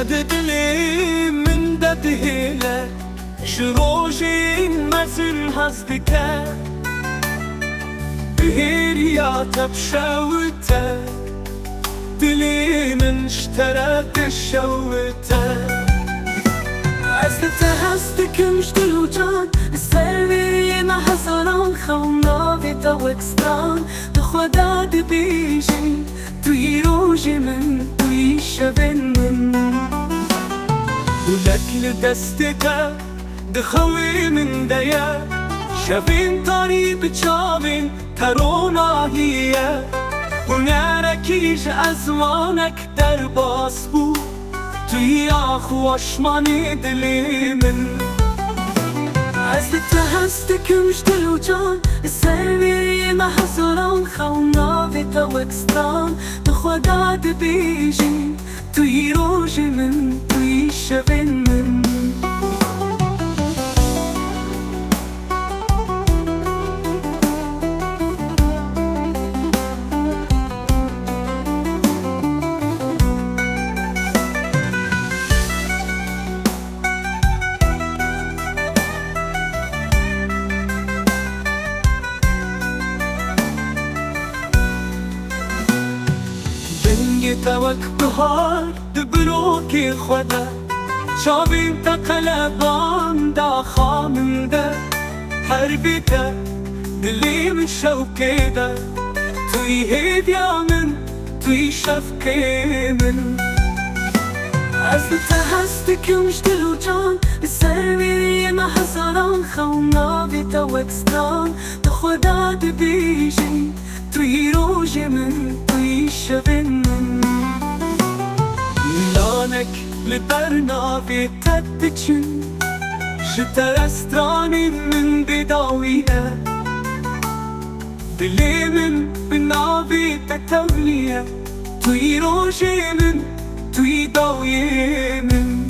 ددلی من ددهله شروجی مزل هزدکه بهیریا تبشوته دلی من اشترت الشوته عزت هستكم شتلو جان السربي ما حصلان خونا في توكستان تخودا دبيجي توي روجي من توي شبن من ولك لدستك دخوي من ديا شبين طريق شامين ترونا هي وناركيش أزمانك در باسبو توی آخوش مانی دلی من عزت هستكم شتلو جان السربي ما حصلان خونا في توكستان تخودا دبيجي توي روجي من توي شبن من توك بهار دبروكي خدا شابين تقلبان دا خامن دا حربيتا دلي من شوكي دا توي هيديا من توي شفكي من عزت هستكم شتلو جان السربي ما حصلان خونا في توكستان تخودا دبيجي توي روجي من توي شبن من لانك لبرنا في تدجن شتر استراني من بداوية دلي من بنابي تتولية توي روجي من توي داوية من